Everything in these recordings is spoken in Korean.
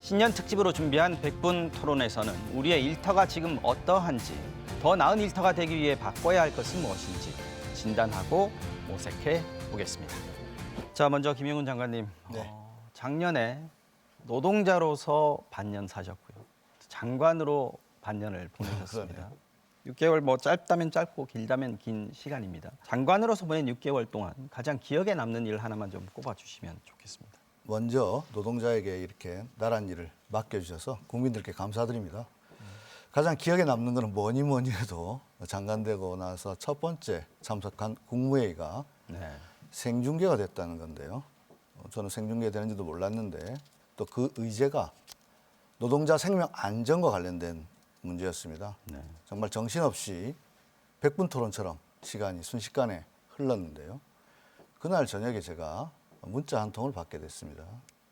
신년 특집으로 준비한 100분 토론에서는 우리의 일터가 지금 어떠한지, 더 나은 일터가 되기 위해 바꿔야 할 것은 무엇인지 진단하고 모색해 보겠습니다. 자, 먼저 김영훈 장관님, 네. 작년에 노동자로서 반년 사셨고요. 장관으로 반년을 보내셨습니다. 6개월 뭐 짧다면 짧고 길다면 긴 시간입니다. 장관으로서 보낸 6개월 동안 가장 기억에 남는 일 하나만 좀 꼽아주시면 좋겠습니다. 먼저 노동자에게 이렇게 나란 일을 맡겨주셔서 국민들께 감사드립니다. 가장 기억에 남는 것은 뭐니 해도 장관 되고 나서 첫 번째 참석한 국무회의가 네. 생중계가 됐다는 건데요. 저는 생중계 되는지도 몰랐는데 또 그 의제가 노동자 생명 안전과 관련된 문제였습니다. 네. 정말 정신없이 100분 토론처럼 시간이 순식간에 흘렀는데요. 그날 저녁에 제가 문자 한 통을 받게 됐습니다.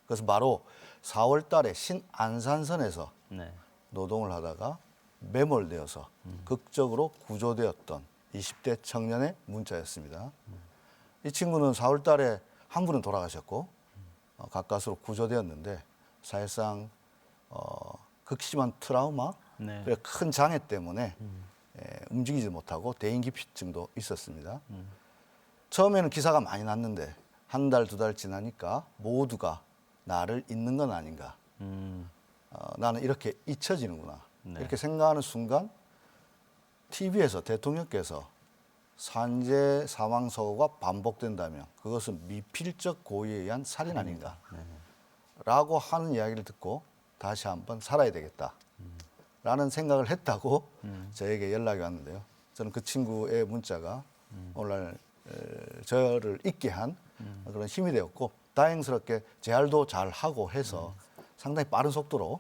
그래서 바로 4월 달에 신안산선에서 네. 노동을 하다가 매몰되어서 극적으로 구조되었던 20대 청년의 문자였습니다. 이 친구는 4월 달에 한 분은 돌아가셨고 가까스로 구조되었는데 사실상 극심한 트라우마, 네. 그리고 큰 장애 때문에 움직이지 못하고 대인기피증도 있었습니다. 처음에는 기사가 많이 났는데 한 달, 두 달 지나니까 모두가 나를 잊는 건 아닌가. 나는 이렇게 잊혀지는구나. 네. 이렇게 생각하는 순간 TV에서 대통령께서 산재 사망 사고가 반복된다면 그것은 미필적 고의에 의한 살인 아닌가. 라고 하는 이야기를 듣고 다시 한번 살아야 되겠다. 라는 생각을 했다고 저에게 연락이 왔는데요. 저는 그 친구의 문자가 오늘날 저를 잊게 한 그런 힘이 되었고 다행스럽게 재활도 잘 하고 해서 상당히 빠른 속도로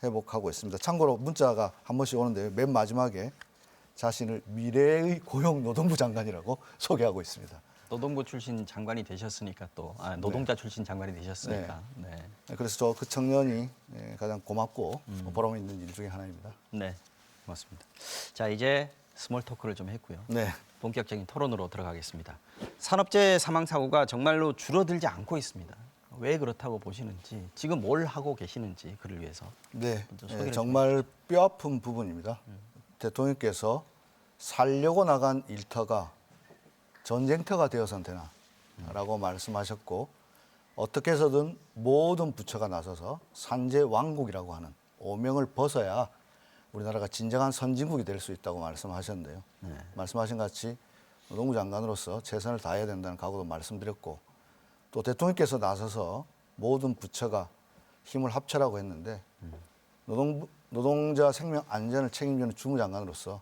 회복하고 있습니다. 참고로 문자가 한 번씩 오는데 맨 마지막에 자신을 미래의 고용노동부 장관이라고 소개하고 있습니다. 노동부 출신 장관이 되셨으니까 또 노동자 출신 장관이 되셨으니까. 네. 그래서 저 그 청년이 가장 고맙고 보람 있는 일 중에 하나입니다. 네. 고맙습니다. 자, 이제 스몰 토크를 좀 했고요. 네. 본격적인 토론으로 들어가겠습니다. 산업재해 사망 사고가 정말로 줄어들지 않고 있습니다. 왜 그렇다고 보시는지, 지금 뭘 하고 계시는지 그를 위해서. 네, 먼저 소개를 정말 뼈아픈 부분입니다. 대통령께서 살려고 나간 일터가 전쟁터가 되어서는 되나 라고 말씀하셨고 어떻게 해서든 모든 부처가 나서서 산재 왕국이라고 하는 오명을 벗어야 우리나라가 진정한 선진국이 될 수 있다고 말씀하셨는데요. 말씀하신 같이 노동부 장관으로서 최선을 다해야 된다는 각오도 말씀드렸고 또 대통령께서 나서서 모든 부처가 힘을 합쳐라고 했는데 노동자 생명 안전을 책임지는 주무장관으로서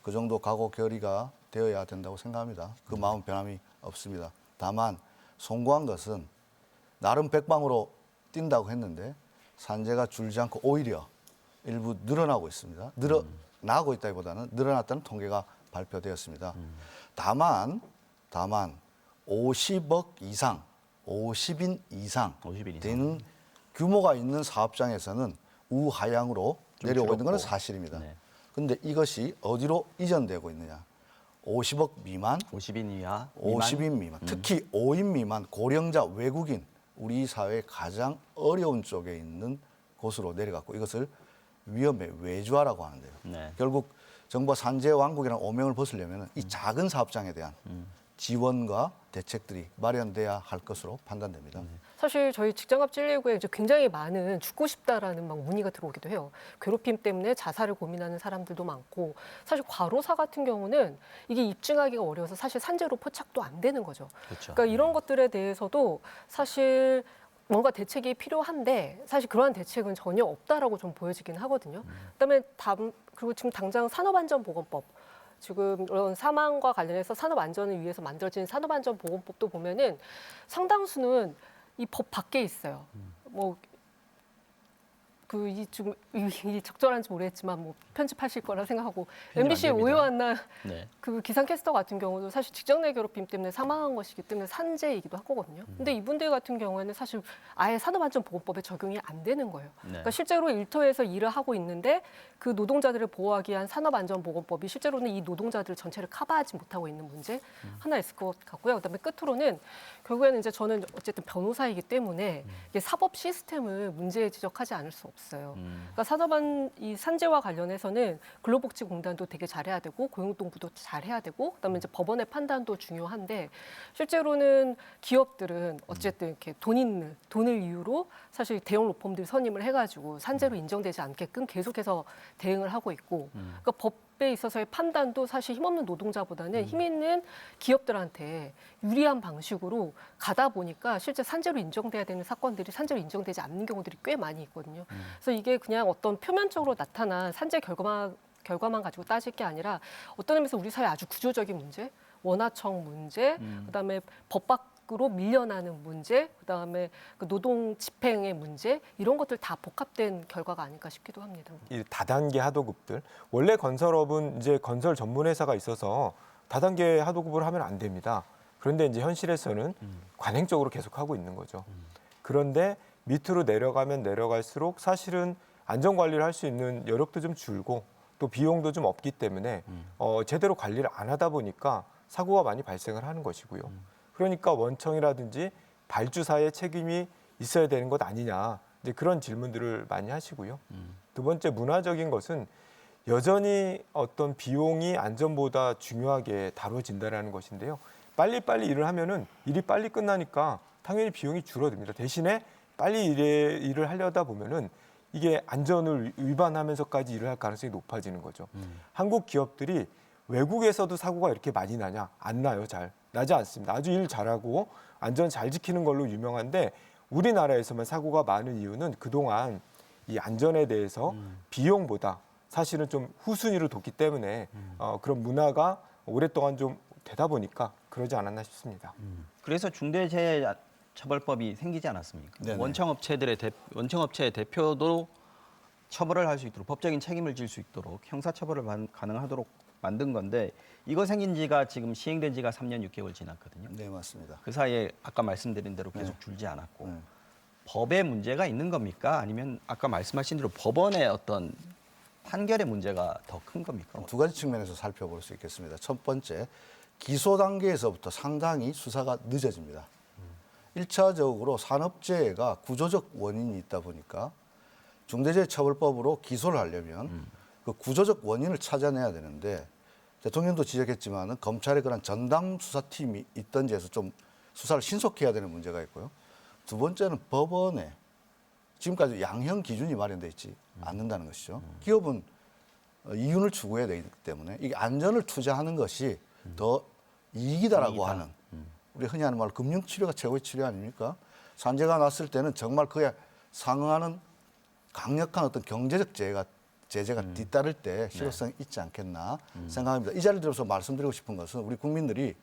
그 정도 각오 결의가 되어야 된다고 생각합니다. 그 마음 변함이 없습니다. 다만 송구한 것은 나름 백방으로 뛴다고 했는데 산재가 줄지 않고 오히려 일부 늘어나고 있습니다. 늘어나고 있다기보다는 늘어났다는 통계가 발표되었습니다. 다만 50억 이상, 50인 이상 50인 이상. 되는 규모가 있는 사업장에서는 우하향으로 내려오고 있는 것은 사실입니다. 그런데 이것이 어디로 이전되고 있느냐. 50억 미만, 50인 이하, 50인 미만, 특히 5인 미만, 고령자, 외국인, 우리 사회의 가장 어려운 쪽에 있는 곳으로 내려갔고 이것을 위험의 외주화라고 하는데요. 네. 결국 정부가 산재 왕국이라는 오명을 벗으려면 이 작은 사업장에 대한 지원과 대책들이 마련돼야 할 것으로 판단됩니다. 사실 저희 직장갑 119에 이제 굉장히 많은 죽고 싶다라는 막 문의가 들어오기도 해요. 괴롭힘 때문에 자살을 고민하는 사람들도 많고 사실 과로사 같은 경우는 이게 입증하기가 어려워서 사실 산재로 포착도 안 되는 거죠. 그렇죠. 그러니까 이런 것들에 대해서도 사실 뭔가 대책이 필요한데 사실 그러한 대책은 전혀 없다라고 좀 보여지긴 하거든요. 그다음에 그리고 지금 당장 산업안전보건법 지금 이런 사망과 관련해서 산업안전을 위해서 만들어진 산업안전보건법도 보면은 상당수는 이 법 밖에 있어요. 뭐 지금 이 적절한지 모르겠지만 뭐 편집하실 거라 생각하고 편집 안 MBC 됩니다. 오요한나 네. 그 기상캐스터 같은 경우도 사실 직장 내 괴롭힘 때문에 사망한 것이기 때문에 산재이기도 하거든요. 근데 이분들 같은 경우에는 사실 아예 산업안전보건법에 적용이 안 되는 거예요. 네. 그러니까 실제로 일터에서 일을 하고 있는데 그 노동자들을 보호하기 위한 산업안전보건법이 실제로는 이 노동자들 전체를 커버하지 못하고 있는 문제 하나 있을 것 같고요. 그다음에 끝으로는 결국에는 이제 저는 어쨌든 변호사이기 때문에 이게 사법 시스템을 문제 지적하지 않을 수 없어요. 그러니까 이 산재와 관련해서는 근로복지공단도 되게 잘해야 되고 고용노동부도 잘해야 되고 그다음에 이제 법원의 판단도 중요한데 실제로는 기업들은 어쨌든 이렇게 돈을 이유로 사실 대형 로펌들 선임을 해가지고 산재로 인정되지 않게끔 계속해서 대응을 하고 있고 그러니까 법에 있어서의 판단도 사실 힘없는 노동자보다는 힘 있는 기업들한테 유리한 방식으로 가다 보니까 실제 산재로 인정돼야 되는 사건들이 산재로 인정되지 않는 경우들이 꽤 많이 있거든요. 그래서 이게 그냥 어떤 표면적으로 나타난 산재 결과만 가지고 따질 게 아니라 어떤 의미에서 우리 사회 아주 구조적인 문제, 원하청 문제, 그다음에 법 밖으로 밀려나는 문제, 그다음에 그 노동 집행의 문제 이런 것들 다 복합된 결과가 아닐까 싶기도 합니다. 이 다단계 하도급들 원래 건설업은 이제 건설 전문 회사가 있어서 다단계 하도급을 하면 안 됩니다. 그런데 이제 현실에서는 관행적으로 계속 하고 있는 거죠. 그런데 밑으로 내려가면 내려갈수록 사실은 안전 관리를 할 수 있는 여력도 좀 줄고 또 비용도 좀 없기 때문에 제대로 관리를 안 하다 보니까 사고가 많이 발생을 하는 것이고요. 그러니까 원청이라든지 발주사의 책임이 있어야 되는 것 아니냐 이제 그런 질문들을 많이 하시고요. 두 번째 문화적인 것은 여전히 어떤 비용이 안전보다 중요하게 다뤄진다는 것인데요. 빨리빨리 일을 하면은 일이 빨리 끝나니까 당연히 비용이 줄어듭니다. 대신에 빨리 일을 하려다 보면은 이게 안전을 위반하면서까지 일을 할 가능성이 높아지는 거죠. 한국 기업들이 외국에서도 사고가 이렇게 많이 나냐? 안 나요, 잘. 나지 않습니다. 아주 일 잘하고 안전 잘 지키는 걸로 유명한데 우리나라에서만 사고가 많은 이유는 그동안 이 안전에 대해서 비용보다 사실은 좀 후순위로 뒀기 때문에 그런 문화가 오랫동안 좀 되다 보니까 그러지 않았나 싶습니다. 그래서 중대재해처벌법이 생기지 않았습니까? 네네. 원청업체의 대표도 처벌을 할 수 있도록 법적인 책임을 질 수 있도록 형사처벌을 가능하도록 만든 건데 이거 생긴 지가 지금 시행된 지가 3년 6개월 지났거든요. 네, 맞습니다. 그 사이에 아까 말씀드린 대로 계속 줄지 않았고 네. 법에 문제가 있는 겁니까? 아니면 아까 말씀하신 대로 법원의 어떤 판결의 문제가 더 큰 겁니까? 두 가지 측면에서 살펴볼 수 있겠습니다. 첫 번째, 기소 단계에서부터 상당히 수사가 늦어집니다. 1차적으로 산업재해가 구조적 원인이 있다 보니까 중대재해처벌법으로 기소를 하려면 그 구조적 원인을 찾아내야 되는데 대통령도 지적했지만 검찰의 그런 전담 수사팀이 있던지에서 좀 수사를 신속해야 되는 문제가 있고요. 두 번째는 법원에 지금까지 양형 기준이 마련되어 있지 않는다는 것이죠. 기업은 이윤을 추구해야 되기 때문에 이게 안전을 투자하는 것이 더 이익이다라고 이익이다. 하는 우리 흔히 하는 말 금융치료가 최고의 치료 아닙니까? 산재가 났을 때는 정말 그에 상응하는 강력한 어떤 경제적 제재가 뒤따를 때 실효성이 있지 않겠나 생각합니다. 이 자리를 들어서 말씀드리고 싶은 것은 우리 국민들이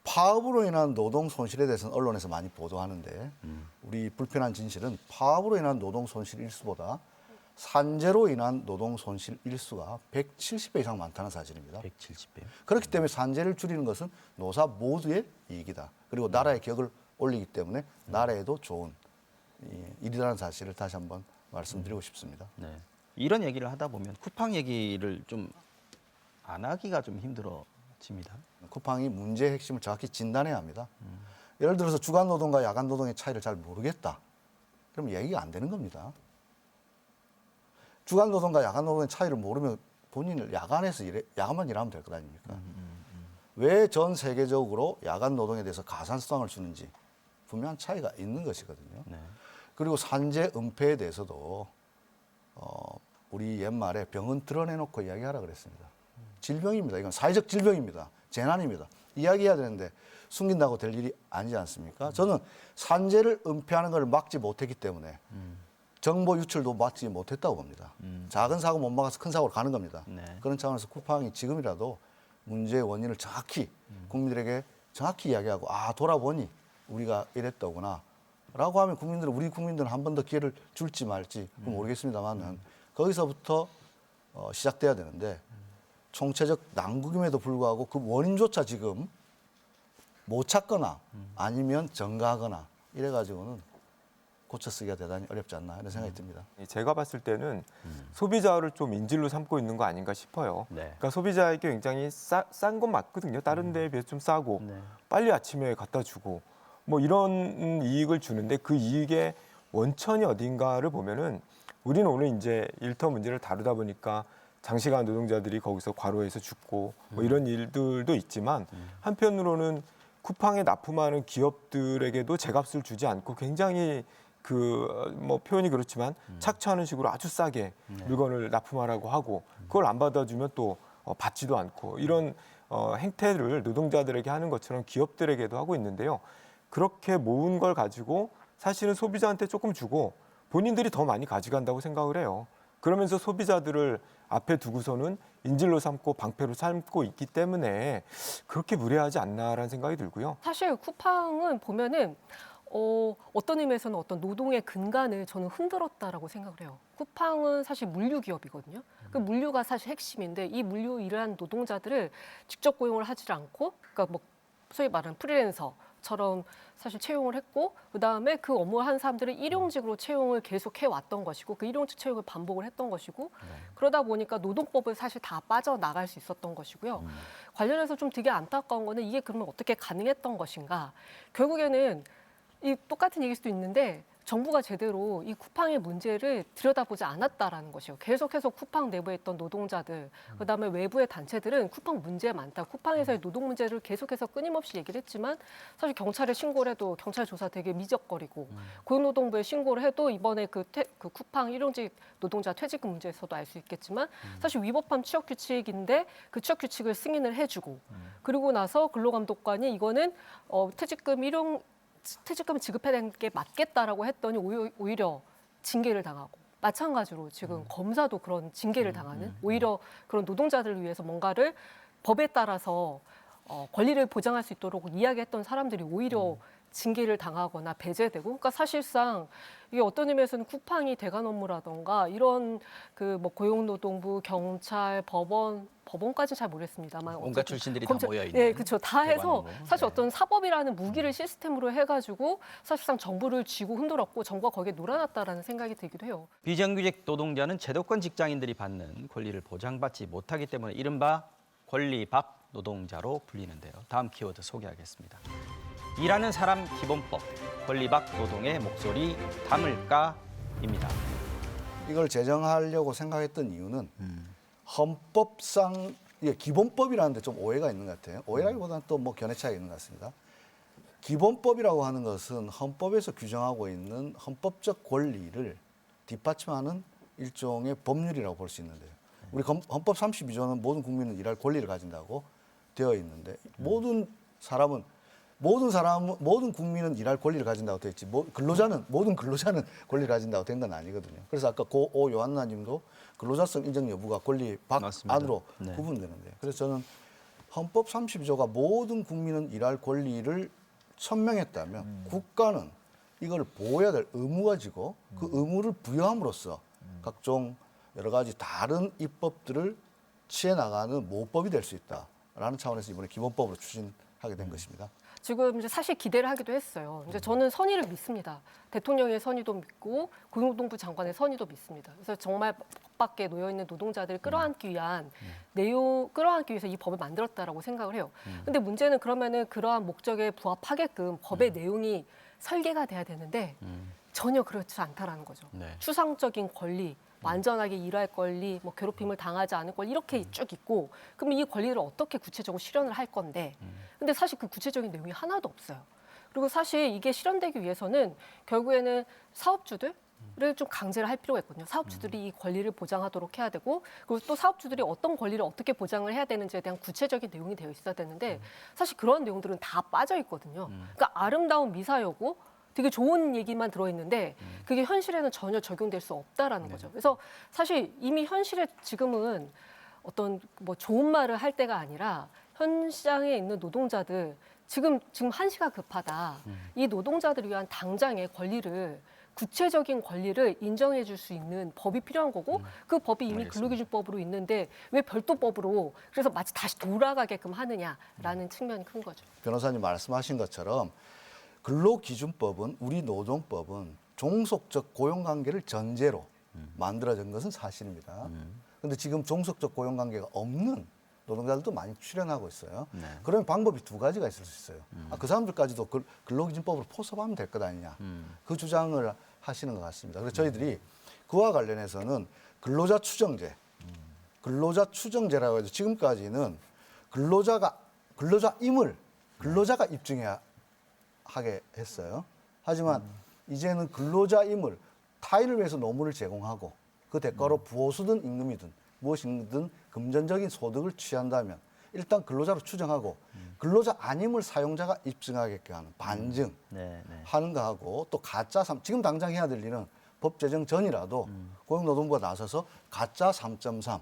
파업으로 인한 노동 손실에 대해서는 언론에서 많이 보도하는데 우리 불편한 진실은 파업으로 인한 노동 손실 일수보다 산재로 인한 노동 손실 일수가 170배 이상 많다는 사실입니다. 170배. 그렇기 때문에 산재를 줄이는 것은 노사 모두의 이익이다. 그리고 나라의 격을 올리기 때문에 나라에도 좋은 일이라는 사실을 다시 한번 말씀드리고 싶습니다. 네. 이런 얘기를 하다 보면 쿠팡 얘기를 좀 안 하기가 좀 힘들어집니다. 쿠팡이 문제의 핵심을 정확히 진단해야 합니다. 예를 들어서 주간 노동과 야간 노동의 차이를 잘 모르겠다. 그럼 얘기가 안 되는 겁니다. 주간 노동과 야간 노동의 차이를 모르면 본인을 야간만 일하면 될 것 아닙니까? 왜 전 세계적으로 야간 노동에 대해서 가산성을 주는지 분명한 차이가 있는 것이거든요. 네. 그리고 산재 은폐에 대해서도 우리 옛말에 병은 드러내놓고 이야기하라 그랬습니다. 질병입니다. 이건 사회적 질병입니다. 재난입니다. 이야기해야 되는데 숨긴다고 될 일이 아니지 않습니까? 저는 산재를 은폐하는 걸 막지 못했기 때문에 정보 유출도 막지 못했다고 봅니다. 작은 사고 못 막아서 큰 사고로 가는 겁니다. 네. 그런 차원에서 쿠팡이 지금이라도 문제의 원인을 정확히 국민들에게 정확히 이야기하고 돌아보니 우리가 이랬더구나 라고 하면 우리 국민들은 한 번 더 기회를 줄지 말지 그건 모르겠습니다만은 거기서부터 시작돼야 되는데 총체적 난국임에도 불구하고 그 원인조차 지금 못 찾거나 아니면 전가하거나 이래가지고는 고쳐쓰기가 대단히 어렵지 않나 이런 생각이 듭니다. 제가 봤을 때는 소비자를 좀 인질로 삼고 있는 거 아닌가 싶어요. 네. 그러니까 소비자에게 굉장히 싼 건 맞거든요. 다른 데에 비해서 좀 싸고 네. 빨리 아침에 갖다 주고 뭐 이런 이익을 주는데 그 이익의 원천이 어딘가를 보면은 우리는 오늘 이제 일터 문제를 다루다 보니까 장시간 노동자들이 거기서 과로해서 죽고 뭐 이런 일들도 있지만 한편으로는 쿠팡에 납품하는 기업들에게도 제값을 주지 않고 굉장히 그 뭐 표현이 그렇지만 착취하는 식으로 아주 싸게 물건을 납품하라고 하고 그걸 안 받아주면 또 받지도 않고 이런 행태를 노동자들에게 하는 것처럼 기업들에게도 하고 있는데요. 그렇게 모은 걸 가지고 사실은 소비자한테 조금 주고 본인들이 더 많이 가져간다고 생각을 해요. 그러면서 소비자들을 앞에 두고서는 인질로 삼고 방패로 삼고 있기 때문에 그렇게 무례하지 않나라는 생각이 들고요. 사실 쿠팡은 보면은 어떤 의미에서는 어떤 노동의 근간을 저는 흔들었다라고 생각을 해요. 쿠팡은 사실 물류 기업이거든요. 그 물류가 사실 핵심인데 이 물류 일하는 노동자들을 직접 고용을 하지 않고, 그러니까 뭐 소위 말하는 프리랜서처럼 사실 채용을 했고, 그 다음에 그 업무를 하는 사람들을 일용직으로 채용을 계속 해왔던 것이고, 그 일용직 채용을 반복을 했던 것이고, 그러다 보니까 노동법을 사실 다 빠져나갈 수 있었던 것이고요. 관련해서 좀 되게 안타까운 거는 이게 그러면 어떻게 가능했던 것인가. 결국에는 이 똑같은 얘기일 수도 있는데 정부가 제대로 이 쿠팡의 문제를 들여다보지 않았다라는 것이요. 계속해서 쿠팡 내부에 있던 노동자들, 그다음에 외부의 단체들은 쿠팡 문제 많다. 쿠팡에서의 노동 문제를 계속해서 끊임없이 얘기를 했지만 사실 경찰에 신고를 해도 경찰 조사 되게 미적거리고 고용노동부에 신고를 해도 이번에 그 쿠팡 일용직 노동자 퇴직금 문제에서도 알 수 있겠지만 사실 위법한 취업 규칙인데 그 취업 규칙을 승인을 해주고 그리고 나서 근로감독관이 이거는 퇴직금을 지급해야 되는 게 맞겠다라고 했더니 오히려 징계를 당하고 마찬가지로 지금 검사도 그런 징계를 당하는 오히려 그런 노동자들을 위해서 뭔가를 법에 따라서 권리를 보장할 수 있도록 이야기했던 사람들이 오히려 징계를 당하거나 배제되고 그러니까 사실상 이게 어떤 의미에서는 쿠팡이 대관 업무라던가 이런 그 뭐 고용노동부, 경찰, 법원까지는 잘 모르겠습니다만 온갖 출신들이 다 모여 있는. 네, 그렇죠. 다 해서 대관으로. 사실 네. 어떤 사법이라는 무기를 시스템으로 해가지고 사실상 정부를 쥐고 흔들었고 정부가 거기에 놀아났다라는 생각이 들기도 해요. 비정규직 노동자는 제도권 직장인들이 받는 권리를 보장받지 못하기 때문에 이른바 권리박 노동자로 불리는데요. 다음 키워드 소개하겠습니다. 일하는 사람 기본법, 권리박 노동의 목소리 담을까입니다. 이걸 제정하려고 생각했던 이유는 헌법상 이게 기본법이라는 데 좀 오해가 있는 것 같아요. 오해라기보다는 또 뭐 견해 차이가 있는 것 같습니다. 기본법이라고 하는 것은 헌법에서 규정하고 있는 헌법적 권리를 뒷받침하는 일종의 법률이라고 볼 수 있는데요. 우리 헌법 32조는 모든 국민은 일할 권리를 가진다고 되어 있는데 모든 국민은 일할 권리를 가진다고 되어 있지 모든 근로자는 권리를 가진다고 된 건 아니거든요. 그래서 아까 고 요한나님도 근로자성 인정 여부가 권리 밖 맞습니다. 안으로 네. 구분되는데요. 그래서 저는 헌법 32조가 모든 국민은 일할 권리를 천명했다면 국가는 이걸 보호해야 될 의무가 지고 그 의무를 부여함으로써 각종 여러 가지 다른 입법들을 취해 나가는 모법이 될 수 있다라는 차원에서 이번에 기본법으로 추진하게 된 것입니다. 지금 이제 사실 기대를 하기도 했어요. 이제 저는 선의를 믿습니다. 대통령의 선의도 믿고 고용노동부 장관의 선의도 믿습니다. 그래서 정말 법 밖에 놓여 있는 노동자들을 끌어안기 위해서 이 법을 만들었다라고 생각을 해요. 근데 문제는 그러면은 그러한 목적에 부합하게끔 법의 내용이 설계가 돼야 되는데 전혀 그렇지 않다라는 거죠. 네. 추상적인 권리, 완전하게 일할 권리, 뭐 괴롭힘을 당하지 않을 권리 이렇게 쭉 있고 그러면 이 권리를 어떻게 구체적으로 실현을 할 건데 근데 사실 그 구체적인 내용이 하나도 없어요. 그리고 사실 이게 실현되기 위해서는 결국에는 사업주들을 좀 강제를 할 필요가 있거든요. 사업주들이 이 권리를 보장하도록 해야 되고 그리고 또 사업주들이 어떤 권리를 어떻게 보장을 해야 되는지에 대한 구체적인 내용이 되어 있어야 되는데 사실 그런 내용들은 다 빠져 있거든요. 그러니까 아름다운 미사여고 되게 좋은 얘기만 들어있는데 그게 현실에는 전혀 적용될 수 없다라는 거죠. 그래서 사실 이미 현실에 지금은 어떤 뭐 좋은 말을 할 때가 아니라 현장에 있는 노동자들 지금 한시가 급하다. 이 노동자들을 위한 당장의 권리를 구체적인 권리를 인정해 줄 수 있는 법이 필요한 거고 그 법이 이미 알겠습니다. 근로기준법으로 있는데 왜 별도 법으로 그래서 마치 다시 돌아가게끔 하느냐라는 측면이 큰 거죠. 변호사님 말씀하신 것처럼 근로기준법은 우리 노동법은 종속적 고용관계를 전제로 만들어진 것은 사실입니다. 그런데 지금 종속적 고용관계가 없는 노동자들도 많이 출연하고 있어요. 네. 그러면 방법이 두 가지가 있을 수 있어요. 그 사람들까지도 근로기준법으로 포섭하면 될 것 아니냐. 그 주장을 하시는 것 같습니다. 그래서 저희들이 그와 관련해서는 근로자 추정제라고 해서 지금까지는 근로자가 입증해야 하게 했어요. 하지만 이제는 근로자임을 타인을 위해서 노무를 제공하고 그 대가로 부호수든 임금이든 무엇이든 금전적인 소득을 취한다면 일단 근로자로 추정하고 근로자 아님을 사용자가 입증하게끔 하는 반증 네, 네. 하는 거하고 또 가짜 지금 당장 해야 될 일은 법 제정 전이라도 고용노동부가 나서서 가짜 3.3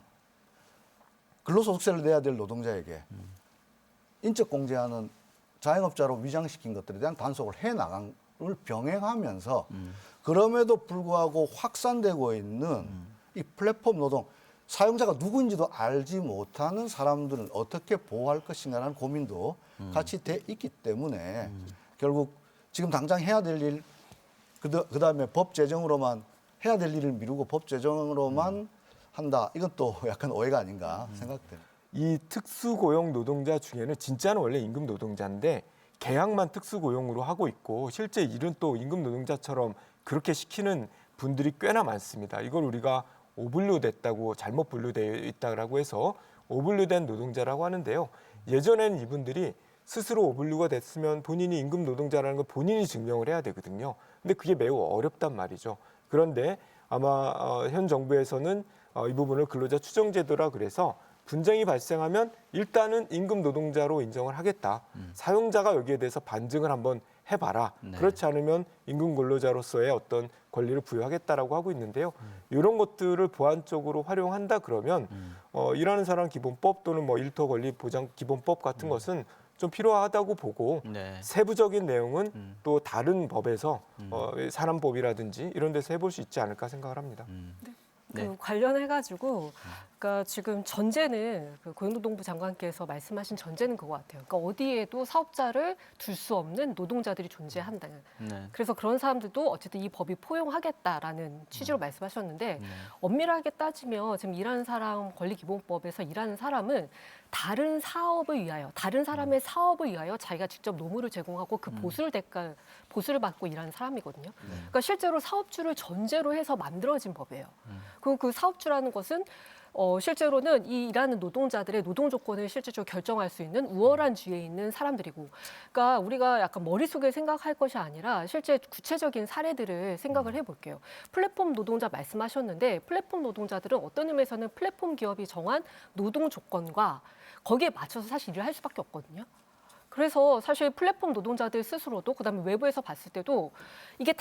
근로소득세를 내야 될 노동자에게 인적공제하는 자영업자로 위장시킨 것들에 대한 단속을 해나감을 병행하면서 그럼에도 불구하고 확산되고 있는 이 플랫폼 노동 사용자가 누구인지도 알지 못하는 사람들을 어떻게 보호할 것인가라는 고민도 같이 돼 있기 때문에 결국 지금 당장 해야 될 일, 그다음에 법 제정으로만 해야 될 일을 미루고 법 제정으로만 한다. 이건 또 약간 오해가 아닌가 생각돼요. 이 특수고용 노동자 중에는 진짜는 원래 임금 노동자인데 계약만 특수고용으로 하고 있고 실제 일은 또 임금 노동자처럼 그렇게 시키는 분들이 꽤나 많습니다. 이걸 우리가 오분류됐다고 잘못 분류되어 있다고 해서 오분류된 노동자라고 하는데요. 예전에는 이분들이 스스로 오분류가 됐으면 본인이 임금 노동자라는 걸 본인이 증명을 해야 되거든요. 근데 그게 매우 어렵단 말이죠. 그런데 아마 현 정부에서는 이 부분을 근로자 추정제도라 그래서 분쟁이 발생하면 일단은 임금 노동자로 인정을 하겠다. 사용자가 여기에 대해서 반증을 한번 해봐라. 네. 그렇지 않으면 임금 근로자로서의 어떤 권리를 부여하겠다라고 하고 있는데요. 이런 것들을 보완적으로 활용한다 그러면 일하는 사람 기본법 또는 뭐 일터 권리 보장 기본법 같은 것은 좀 필요하다고 보고 네. 세부적인 내용은 또 다른 법에서 산안법이라든지 이런 데서 해볼 수 있지 않을까 생각을 합니다. 네. 그 관련해가지고, 그러니까 지금 전제는 그 고용노동부 장관께서 말씀하신 전제는 그거 같아요. 그러니까 어디에도 사업자를 둘 수 없는 노동자들이 존재한다. 네. 그래서 그런 사람들도 어쨌든 이 법이 포용하겠다라는 취지로 말씀하셨는데 엄밀하게 따지면 지금 일하는 사람 권리기본법에서 일하는 사람은 다른 사업을 위하여, 다른 사람의 사업을 위하여 자기가 직접 노무를 제공하고 그 보수를 받고 일하는 사람이거든요. 그러니까 실제로 사업주를 전제로 해서 만들어진 법이에요. 그리고 그 사업주라는 것은 실제로는 이 일하는 노동자들의 노동 조건을 실질적으로 결정할 수 있는 우월한 지위에 있는 사람들이고, 그러니까 우리가 약간 머릿속에 생각할 것이 아니라 실제 구체적인 사례들을 생각을 해볼게요. 플랫폼 노동자 말씀하셨는데 플랫폼 노동자들은 어떤 의미에서는 플랫폼 기업이 정한 노동 조건과 거기에 맞춰서 사실 일을 할 수밖에 없거든요. 그래서 사실 플랫폼 노동자들 스스로도 그다음에 외부에서 봤을 때도 이게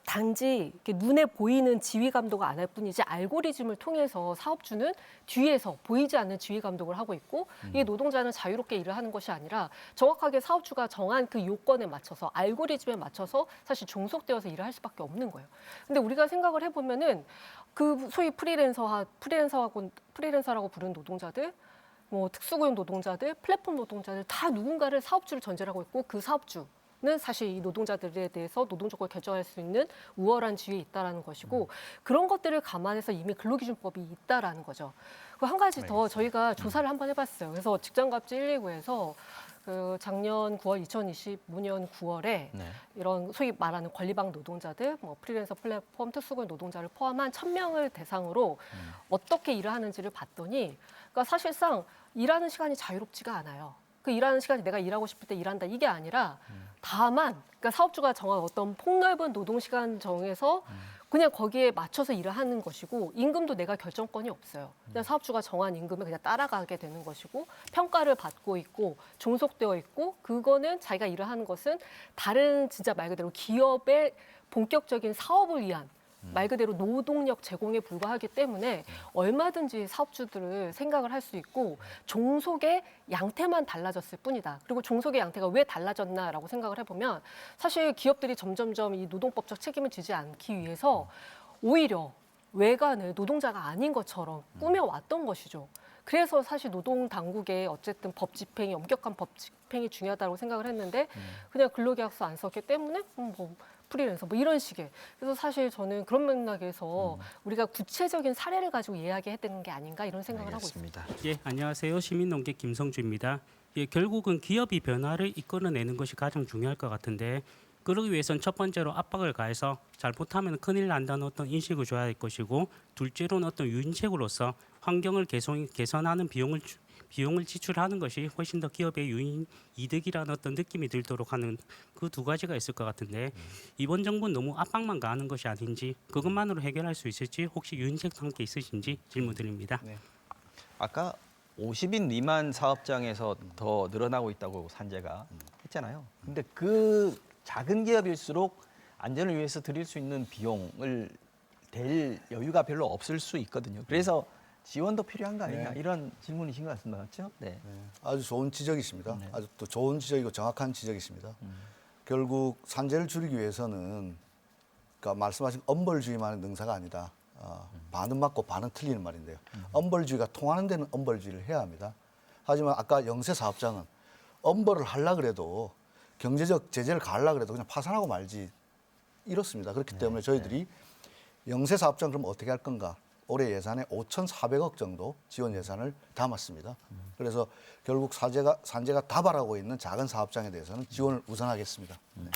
단지 이렇게 눈에 보이는 지휘 감독을 안 할 뿐이지 알고리즘을 통해서 사업주는 뒤에서 보이지 않는 지휘 감독을 하고 있고 이 노동자는 자유롭게 일을 하는 것이 아니라 정확하게 사업주가 정한 그 요건에 맞춰서 알고리즘에 맞춰서 사실 종속되어서 일을 할 수밖에 없는 거예요. 근데 우리가 생각을 해보면은 그 소위 프리랜서라고 부르는 노동자들 뭐 특수고용 노동자들, 플랫폼 노동자들 다 누군가를 사업주를 전제로 하고 있고 그 사업주는 사실 이 노동자들에 대해서 노동 조건을 결정할 수 있는 우월한 지위에 있다라는 것이고 그런 것들을 감안해서 이미 근로기준법이 있다라는 거죠. 그 한 가지 더 저희가 조사를 한번 해봤어요. 그래서 직장갑질 119에서 그 작년 9월 2025년 9월에 네. 이런 소위 말하는 권리방 노동자들, 뭐 프리랜서 플랫폼 특수고용 노동자를 포함한 1,000명을 대상으로 어떻게 일을 하는지를 봤더니 그러니까 사실상 일하는 시간이 자유롭지가 않아요. 그 일하는 시간이 내가 일하고 싶을 때 일한다 이게 아니라 다만 그러니까 사업주가 정한 어떤 폭넓은 노동 시간 정해서 그냥 거기에 맞춰서 일을 하는 것이고 임금도 내가 결정권이 없어요. 그냥 사업주가 정한 임금을 그냥 따라가게 되는 것이고 평가를 받고 있고 종속되어 있고 그거는 자기가 일을 하는 것은 다른 진짜 말 그대로 기업의 본격적인 사업을 위한 말 그대로 노동력 제공에 불과하기 때문에 얼마든지 사업주들을 생각을 할 수 있고 종속의 양태만 달라졌을 뿐이다. 그리고 종속의 양태가 왜 달라졌나라고 생각을 해보면 사실 기업들이 점점점 이 노동법적 책임을 지지 않기 위해서 오히려 외관을 노동자가 아닌 것처럼 꾸며왔던 것이죠. 그래서 사실 노동 당국의 어쨌든 법 집행이 엄격한 법 집행이 중요하다고 생각을 했는데 그냥 근로계약서 안 썼기 때문에 뭐 프리랜서 뭐 이런 식의. 그래서 사실 저는 그런 맥락에서 우리가 구체적인 사례를 가지고 이야기해야 되는 게 아닌가 이런 생각을 하고 있습니다. 알겠습니다. 예, 안녕하세요. 시민농객 김성주입니다. 예, 결국은 기업이 변화를 이끌어내는 것이 가장 중요할 것 같은데 그러기 위해선 첫 번째로 압박을 가해서 잘못하면 큰일 난다는 어떤 인식을 줘야 할 것이고 둘째로는 어떤 유인책으로서 환경을 개선하는 비용을 지출하는 것이 훨씬 더 기업의 유인 이득이라는 어떤 느낌이 들도록 하는 그 두 가지가 있을 것 같은데 이번 정부는 너무 압박만 가하는 것이 아닌지 그것만으로 해결할 수 있을지 혹시 유인책도 함께 있으신지 질문드립니다. 네. 아까 50인 미만 사업장에서 더 늘어나고 있다고 산재가 했잖아요. 근데 그 작은 기업일수록 안전을 위해서 드릴 수 있는 비용을 댈 여유가 별로 없을 수 있거든요. 그래서 지원도 필요한 거 아니냐 이런 질문이신 것 같습니다. 맞죠? 네. 아주 좋은 지적이십니다. 네. 아주 또 좋은 지적이고 정확한 지적이십니다. 결국 산재를 줄이기 위해서는 그러니까 말씀하신 엄벌주의만의 능사가 아니다. 반은 맞고 반은 틀리는 말인데요. 엄벌주의가 통하는 데는 엄벌주의를 해야 합니다. 하지만 아까 영세 사업장은 엄벌을 하려 그래도 경제적 제재를 가하려 그래도 그냥 파산하고 말지 이렇습니다. 그렇기 때문에 저희들이 영세 사업장 그럼 어떻게 할 건가? 올해 예산에 5,400억 정도 지원 예산을 담았습니다. 그래서 결국 산재가 다발하고 있는 작은 사업장에 대해서는 지원을 우선하겠습니다. 네.